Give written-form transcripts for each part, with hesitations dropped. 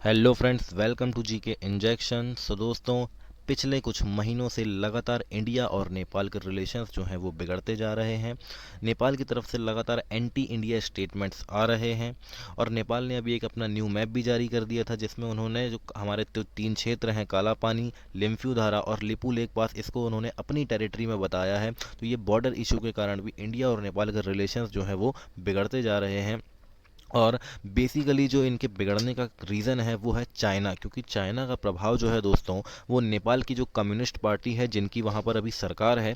Hello friends, welcome to GK injection. So दोस्तों, पिछले कुछ महीनों से लगातार इंडिया और नेपाल के रिलेशंस जो हैं वो बिगड़ते जा रहे हैं। नेपाल की तरफ से लगातार एंटी इंडिया स्टेटमेंट्स आ रहे हैं और नेपाल ने अभी एक अपना न्यू मैप भी जारी कर दिया था, जिसमें उन्होंने जो हमारे तो तीन क्षेत्र हैं, काला पानी, लिम्फू धारा और लिपू लेक पास, इसको उन्होंने अपनी टेरिटरी में बताया है। तो ये बॉर्डर इशू के कारण भी इंडिया और नेपाल के रिलेशंस जो हैं वो बिगड़ते जा रहे हैं। और बेसिकली जो इनके बिगड़ने का रीज़न है वो है चाइना, क्योंकि चाइना का प्रभाव जो है दोस्तों, वो नेपाल की जो कम्युनिस्ट पार्टी है, जिनकी वहाँ पर अभी सरकार है,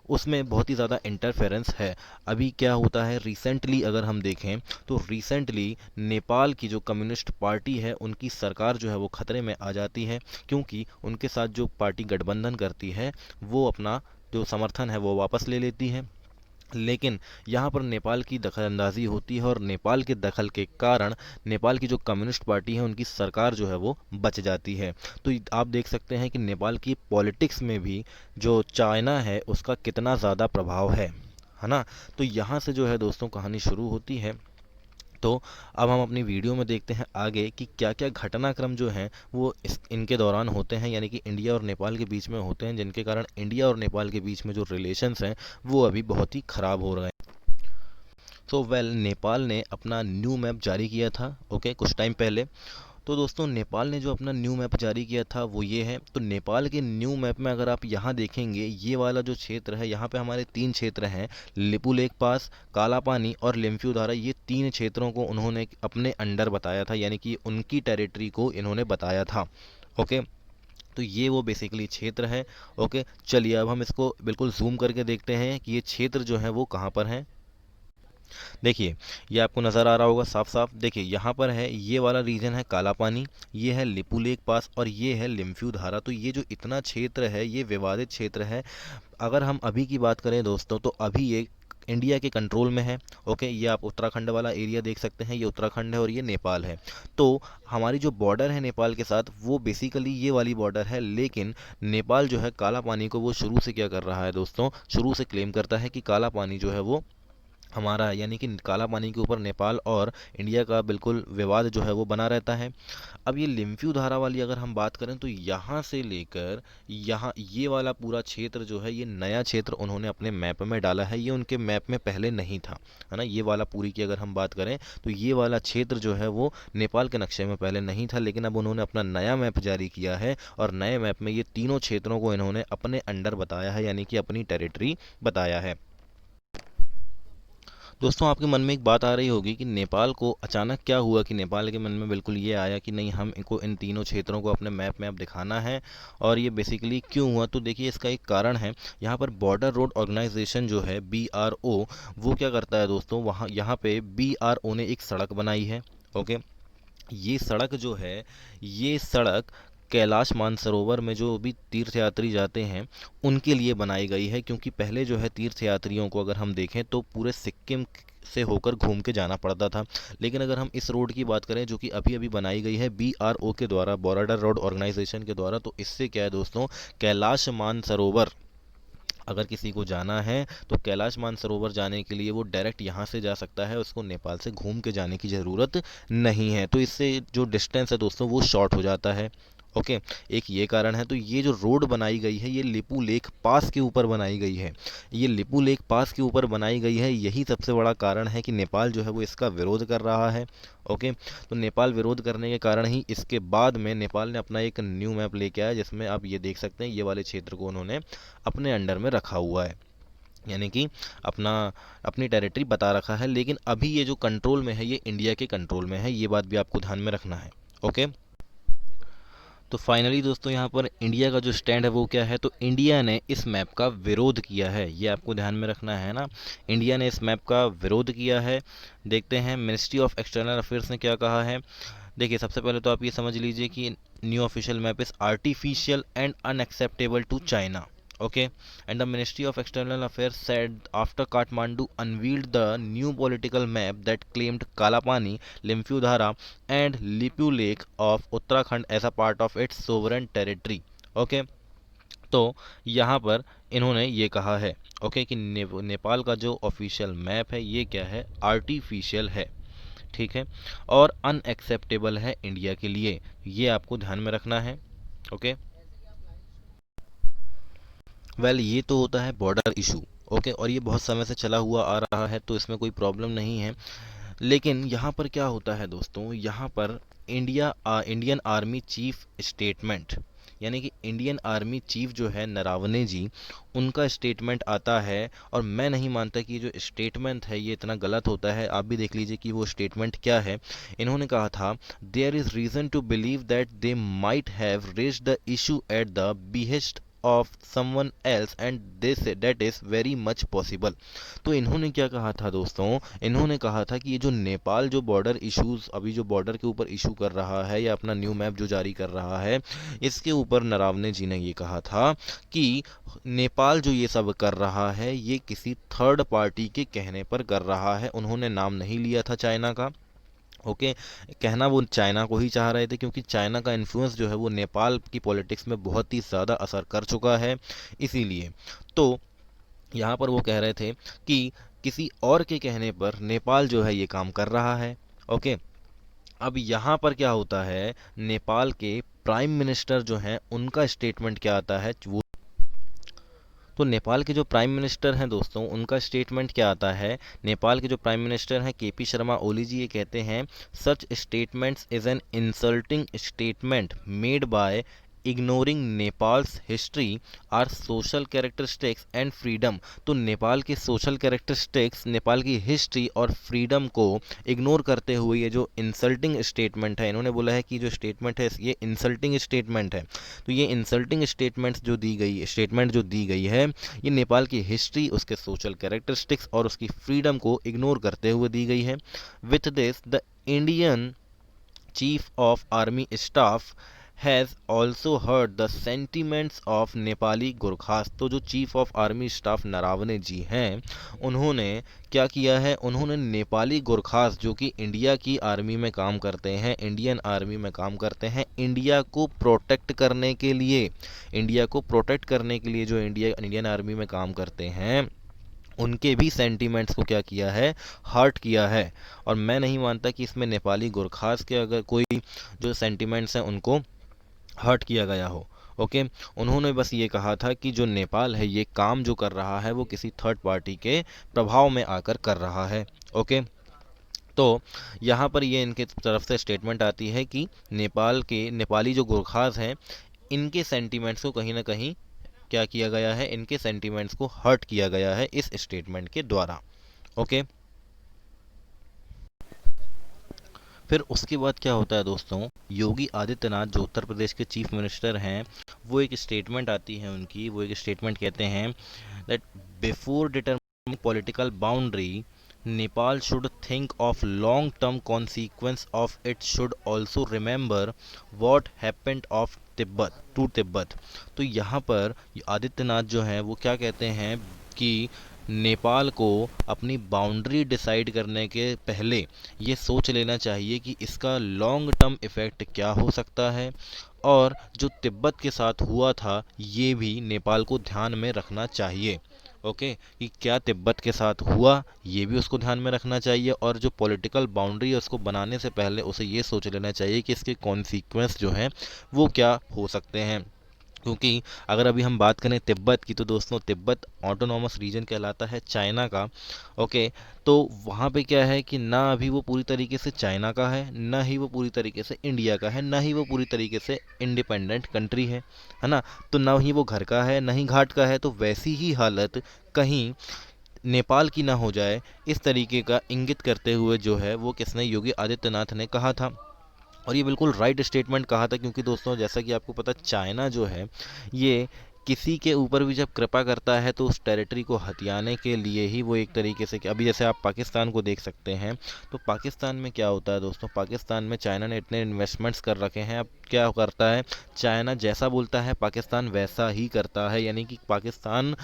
उसमें बहुत ही ज़्यादा इंटरफेरेंस है। अभी क्या होता है, रिसेंटली अगर हम देखें तो रिसेंटली नेपाल की जो कम्युनिस्ट पार्टी है, उनकी सरकार जो है वो खतरे में आ जाती है, क्योंकि उनके साथ जो पार्टी गठबंधन करती है वो अपना जो समर्थन है वो वापस ले लेती है। लेकिन यहाँ पर नेपाल की दखलंदाजी होती है और नेपाल के दखल के कारण नेपाल की जो कम्युनिस्ट पार्टी है, उनकी सरकार जो है वो बच जाती है। तो आप देख सकते हैं कि नेपाल की पॉलिटिक्स में भी जो चाइना है उसका कितना ज़्यादा प्रभाव है ना। तो यहाँ से जो है दोस्तों कहानी शुरू होती है। तो अब हम अपनी वीडियो में देखते हैं आगे कि क्या क्या घटनाक्रम जो हैं वो इनके दौरान होते हैं, यानी कि इंडिया और नेपाल के बीच में होते हैं, जिनके कारण इंडिया और नेपाल के बीच में जो रिलेशंस हैं वो अभी बहुत ही ख़राब हो रहे हैं। नेपाल ने अपना न्यू मैप जारी किया था, ओके, कुछ टाइम पहले। तो दोस्तों, नेपाल ने जो अपना न्यू मैप जारी किया था वो ये है। तो नेपाल के न्यू मैप में अगर आप यहाँ देखेंगे, ये वाला जो क्षेत्र है, यहाँ पे हमारे तीन क्षेत्र हैं, लिपू लेक पास, काला पानी और लिम्फू धारा। ये तीन क्षेत्रों को उन्होंने अपने अंडर बताया था, यानी कि उनकी टेरिटरी को इन्होंने बताया था। ओके, तो ये वो बेसिकली क्षेत्र है। ओके, चलिए अब हम इसको बिल्कुल जूम करके देखते हैं कि ये क्षेत्र जो है वो कहाँ पर है। देखिए, ये आपको नज़र आ रहा होगा साफ साफ। देखिए, यहाँ पर है, ये वाला रीजन है काला पानी, ये है लिपू लेक पास और ये है लिम्फू धारा। तो ये जो इतना क्षेत्र है ये विवादित क्षेत्र है। अगर हम अभी की बात करें दोस्तों, तो अभी ये इंडिया के कंट्रोल में है। ओके, ये आप उत्तराखंड वाला एरिया देख सकते हैं, ये उत्तराखंड है और ये नेपाल है। तो हमारी जो बॉर्डर है नेपाल के साथ वो बेसिकली ये वाली बॉर्डर है, लेकिन नेपाल जो है काला पानी को वो शुरू से क्या कर रहा है दोस्तों, शुरू से क्लेम करता है कि काला पानी जो है वो हमारा है, यानी कि काला पानी के ऊपर नेपाल और इंडिया का बिल्कुल विवाद जो है वो बना रहता है। अब ये लिम्फू धारा वाली अगर हम बात करें, तो यहाँ से लेकर यहाँ ये वाला पूरा क्षेत्र जो है, ये नया क्षेत्र उन्होंने अपने मैप में डाला है, ये उनके मैप में पहले नहीं था, है ना। ये वाला पूरी की अगर हम बात करें तो ये वाला क्षेत्र जो है वो नेपाल के नक्शे में पहले नहीं था, लेकिन अब उन्होंने अपना नया मैप जारी किया है और नए मैप में ये तीनों क्षेत्रों को इन्होंने अपने अंडर बताया है, यानी कि अपनी टेरिटरी बताया है। दोस्तों, आपके मन में एक बात आ रही होगी कि नेपाल को अचानक क्या हुआ कि नेपाल के मन में बिल्कुल ये आया कि नहीं, हम इनको इन तीनों क्षेत्रों को अपने मैप में अब दिखाना है। और ये बेसिकली क्यों हुआ, तो देखिए इसका एक कारण है। यहाँ पर बॉर्डर रोड ऑर्गेनाइजेशन जो है, BRO, वो क्या करता है दोस्तों, वहाँ यहाँ पे BRO ने एक सड़क बनाई है। ओके, ये सड़क जो है, ये सड़क कैलाश मानसरोवर में जो भी तीर्थयात्री जाते हैं उनके लिए बनाई गई है, क्योंकि पहले जो है तीर्थयात्रियों को अगर हम देखें तो पूरे सिक्किम से होकर घूम के जाना पड़ता था। लेकिन अगर हम इस रोड की बात करें जो कि अभी अभी बनाई गई है BRO के द्वारा, बॉर्डर रोड ऑर्गेनाइजेशन के द्वारा, तो इससे क्या है दोस्तों, कैलाश मानसरोवर अगर किसी को जाना है तो कैलाश मानसरोवर जाने के लिए वो डायरेक्ट यहाँ से जा सकता है, उसको नेपाल से घूम के जाने की ज़रूरत नहीं है। तो इससे जो डिस्टेंस है दोस्तों वो शॉर्ट हो जाता है। ओके, एक ये कारण है। तो ये जो रोड बनाई गई है ये लिपू लेक पास के ऊपर बनाई गई है, ये लिपू लेक पास के ऊपर बनाई गई है। यही सबसे बड़ा कारण है कि नेपाल जो है वो इसका विरोध कर रहा है। ओके, तो नेपाल विरोध करने के कारण ही इसके बाद में नेपाल ने अपना एक न्यू मैप लेके आया, जिसमें आप ये देख सकते हैं ये वाले क्षेत्र को उन्होंने अपने अंडर में रखा हुआ है, यानी कि अपना अपनी टेरिटरी बता रखा है। लेकिन अभी ये जो कंट्रोल में है ये इंडिया के कंट्रोल में है, ये बात भी आपको ध्यान में रखना है। ओके, तो फाइनली दोस्तों यहाँ पर इंडिया का जो स्टैंड है वो क्या है, तो इंडिया ने इस मैप का विरोध किया है, ये आपको ध्यान में रखना है ना। इंडिया ने इस मैप का विरोध किया है। देखते हैं मिनिस्ट्री ऑफ एक्सटर्नल अफेयर्स ने क्या कहा है। देखिए, सबसे पहले तो आप ये समझ लीजिए कि new official map is artificial and unacceptable to China. Okay, and the Ministry of External Affairs said after Kathmandu unveiled the new political map that claimed Kalapani, Limfjudhara, and Lipu Lake of Uttarakhand as a part of its sovereign territory. Okay, तो यहाँ पर इन्होंने ये कहा है, okay, कि नेपाल का जो ऑफिशियल मैप है ये क्या है, आर्टिफिशियल है। ठीक है, और अनएक्सेप्टेबल है इंडिया के लिए, ये आपको ध्यान में रखना है। ओके, वेल ये तो होता है बॉर्डर इशू। ओके, और ये बहुत समय से चला हुआ आ रहा है, तो इसमें कोई प्रॉब्लम नहीं है। लेकिन यहाँ पर क्या होता है दोस्तों, यहाँ पर इंडियन आर्मी चीफ स्टेटमेंट, यानी कि इंडियन आर्मी चीफ जो है नरावने जी, उनका स्टेटमेंट आता है। और मैं नहीं मानता कि जो स्टेटमेंट है ये इतना गलत होता है। आप भी देख लीजिए कि वो स्टेटमेंट क्या है। इन्होंने कहा था, there is reason to believe that they might have raised the issue at the behest of someone else and they say that is very much possible. तो इन्होंने क्या कहा था दोस्तों, इन्होंने कहा था कि ये जो नेपाल जो बॉर्डर इश्यूज अभी जो बॉर्डर के ऊपर इशू कर रहा है, या अपना न्यू मैप जो जारी कर रहा है, इसके ऊपर नरावने जी ने ये कहा था कि नेपाल जो ये सब कर रहा है ये किसी थर्ड पार्टी के कहने पर कर रहा है। उन्होंने नाम नहीं लिया था चाइना का। ओके, कहना वो चाइना को ही चाह रहे थे, क्योंकि चाइना का इन्फ्लुएंस जो है वो नेपाल की पॉलिटिक्स में बहुत ही ज़्यादा असर कर चुका है, इसीलिए। तो यहाँ पर वो कह रहे थे कि किसी और के कहने पर नेपाल जो है ये काम कर रहा है। ओके, अब यहाँ पर क्या होता है, नेपाल के प्राइम मिनिस्टर जो हैं उनका स्टेटमेंट क्या आता है वो, तो नेपाल के जो प्राइम मिनिस्टर हैं दोस्तों, उनका स्टेटमेंट क्या आता है। नेपाल के जो प्राइम मिनिस्टर हैं केपी शर्मा ओली जी, ये कहते हैं, such statements is an insulting statement made by ignoring Nepal's history are social characteristics and freedom. तो नेपाल के सोशल कैरेक्टरिस्टिक्स, नेपाल की हिस्ट्री और फ्रीडम को इग्नोर करते हुए ये जो इंसल्टिंग स्टेटमेंट है, इन्होंने बोला है कि जो स्टेटमेंट है ये इंसल्टिंग स्टेटमेंट है। तो ये इंसल्टिंग स्टेटमेंट जो दी गई है, ये नेपाल की हिस्ट्री, उसके सोशल कैरेक्टरिस्टिक्स और उसकी फ्रीडम को इग्नोर करते हुए दी गई है। With this the Indian chief of army staff has also heard the sentiments of Nepali Gurkhas. तो जो chief of army staff Naravane ji हैं, उन्होंने क्या किया है, उन्होंने नेपाली गुरखास जो कि इंडिया की आर्मी में काम करते हैं, इंडियन आर्मी में काम करते हैं, इंडिया को प्रोटेक्ट करने के लिए, जो इंडियन आर्मी में काम करते हैं, उनके भी सेंटीमेंट्स को क्या किया है, हर्ट किया है। और मैं नहीं मानता कि इसमें नेपाली गुरखास के अगर कोई जो सेंटीमेंट्स हैं उनको हर्ट किया गया हो। ओके, उन्होंने बस ये कहा था कि जो नेपाल है ये काम जो कर रहा है वो किसी थर्ड पार्टी के प्रभाव में आकर कर रहा है। ओके, तो यहाँ पर ये इनके तरफ से स्टेटमेंट आती है कि नेपाली जो गोरखास हैं, इनके सेंटीमेंट्स को कहीं ना कहीं क्या किया गया है, इनके सेंटीमेंट्स को हर्ट किया गया है इस स्टेटमेंट के द्वारा। ओके, फिर उसके बाद क्या होता है दोस्तों, योगी आदित्यनाथ जो उत्तर प्रदेश के चीफ मिनिस्टर हैं, वो एक स्टेटमेंट आती है उनकी, वो एक स्टेटमेंट कहते हैं that before determining political boundary Nepal should think of long term consequence of it should also remember what happened of Tibet. तो यहाँ पर आदित्यनाथ जो हैं वो क्या कहते हैं कि नेपाल को अपनी बाउंड्री डिसाइड करने के पहले ये सोच लेना चाहिए कि इसका लॉन्ग टर्म इफ़ेक्ट क्या हो सकता है, और जो तिब्बत के साथ हुआ था ये भी नेपाल को ध्यान में रखना चाहिए। ओके, कि क्या तिब्बत के साथ हुआ ये भी उसको ध्यान में रखना चाहिए, और जो पॉलिटिकल बाउंड्री है उसको बनाने से पहले उसे ये सोच लेना चाहिए कि इसके कॉन्सिक्वेंस जो हैं वो क्या हो सकते हैं। क्योंकि अगर अभी हम बात करें तिब्बत की, तो दोस्तों तिब्बत ऑटोनॉमस रीजन कहलाता है चाइना का। ओके, तो वहाँ पे क्या है कि ना अभी वो पूरी तरीके से चाइना का है, ना ही वो पूरी तरीके से इंडिया का है, ना ही वो पूरी तरीके से इंडिपेंडेंट कंट्री है ना। तो ना ही वो घर का है, ना ही घाट का है। तो वैसी ही हालत कहीं नेपाल की ना हो जाए, इस तरीके का इंगित करते हुए जो है वो किसने, योगी आदित्यनाथ ने कहा था। और ये बिल्कुल राइट स्टेटमेंट कहा था, क्योंकि दोस्तों जैसा कि आपको पता, चाइना जो है ये किसी के ऊपर भी जब कृपा करता है तो उस टेरिटरी को हथियाने के लिए ही वो एक तरीके से, अभी जैसे आप पाकिस्तान को देख सकते हैं, तो पाकिस्तान में क्या होता है दोस्तों, पाकिस्तान में चाइना ने इतने इन्वेस्टमेंट्स कर रखे हैं। अब क्या करता है, चाइना जैसा बोलता है पाकिस्तान वैसा ही करता है, यानी कि पाकिस्तान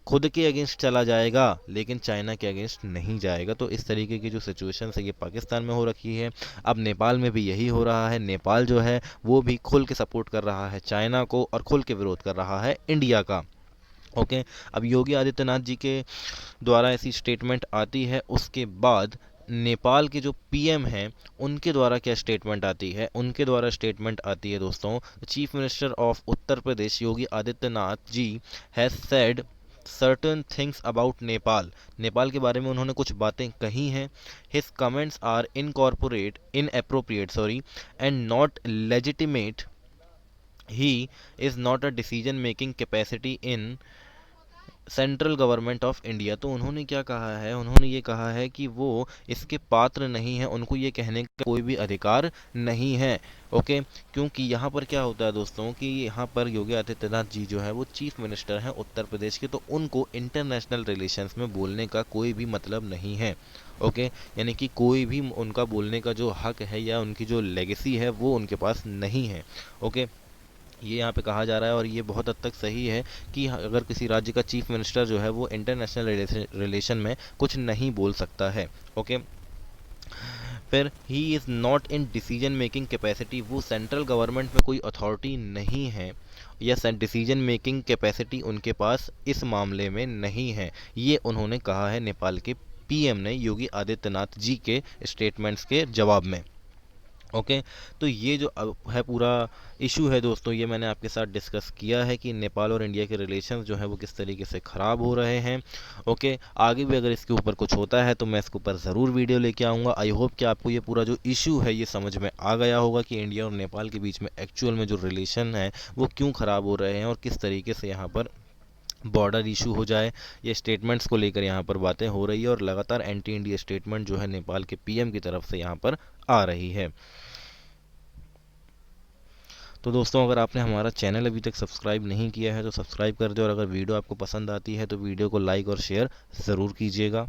खुद के अगेंस्ट चला जाएगा लेकिन चाइना के अगेंस्ट नहीं जाएगा। तो इस तरीके की जो सिचुएशन है ये पाकिस्तान में हो रखी है। अब नेपाल में भी यही हो रहा है। नेपाल जो है वो भी खुल के सपोर्ट कर रहा है चाइना को और खुल के विरोध कर रहा है इंडिया का। ओके, अब योगी आदित्यनाथ जी के द्वारा ऐसी स्टेटमेंट आती है, उसके बाद नेपाल के जो पीएम हैं उनके द्वारा क्या स्टेटमेंट आती है, उनके द्वारा स्टेटमेंट आती है दोस्तों, chief minister of Uttar Pradesh Yogi Adityanath ji has said certain things about Nepal. Nepal के बारे में उन्होंने कुछ बातें कही हैं। His comments are inappropriate and not legitimate. He is not a decision making capacity in central government of India. तो उन्होंने क्या कहा है, उन्होंने ये कहा है कि वो इसके पात्र नहीं है, उनको ये कहने का कोई भी अधिकार नहीं है। ओके, क्योंकि यहाँ पर क्या होता है दोस्तों कि यहाँ पर योगी आदित्यनाथ जी जो है वो चीफ मिनिस्टर हैं उत्तर प्रदेश के, तो उनको इंटरनेशनल रिलेशंस में बोलने का कोई भी मतलब नहीं है। ओके, यानी कि कोई भी उनका बोलने का जो हक है या उनकी जो लेगेसी है वो उनके पास नहीं है। ओके, ये यहाँ पे कहा जा रहा है और ये बहुत हद तक सही है कि अगर किसी राज्य का चीफ मिनिस्टर जो है वो इंटरनेशनल रिलेशन में कुछ नहीं बोल सकता है। ओके, फिर ही is not in decision making capacity, वो सेंट्रल गवर्नमेंट में कोई अथॉरिटी नहीं है या डिसीजन मेकिंग कैपेसिटी उनके पास इस मामले में नहीं है। ये उन्होंने कहा है नेपाल के पीएम ने योगी आदित्यनाथ जी के स्टेटमेंट्स के जवाब में। ओके, तो ये जो है पूरा इशू है दोस्तों, ये मैंने आपके साथ डिस्कस किया है कि नेपाल और इंडिया के रिलेशंस जो है वो किस तरीके से ख़राब हो रहे हैं। ओके, आगे भी अगर इसके ऊपर कुछ होता है तो मैं इसके ऊपर ज़रूर वीडियो लेके आऊँगा। आई होप कि आपको ये पूरा जो इशू है ये समझ में आ गया होगा कि इंडिया और नेपाल के बीच में एक्चुअल में जो रिलेशन है वो क्यों ख़राब हो रहे हैं और किस तरीके से यहाँ पर बॉर्डर इशू हो जाए, ये स्टेटमेंट्स को लेकर यहाँ पर बातें हो रही है और लगातार एंटी इंडिया स्टेटमेंट जो है नेपाल के पीएम की तरफ से यहाँ पर आ रही है। तो दोस्तों, अगर आपने हमारा चैनल अभी तक सब्सक्राइब नहीं किया है तो सब्सक्राइब कर दो और अगर वीडियो आपको पसंद आती है तो वीडियो को लाइक और शेयर ज़रूर कीजिएगा।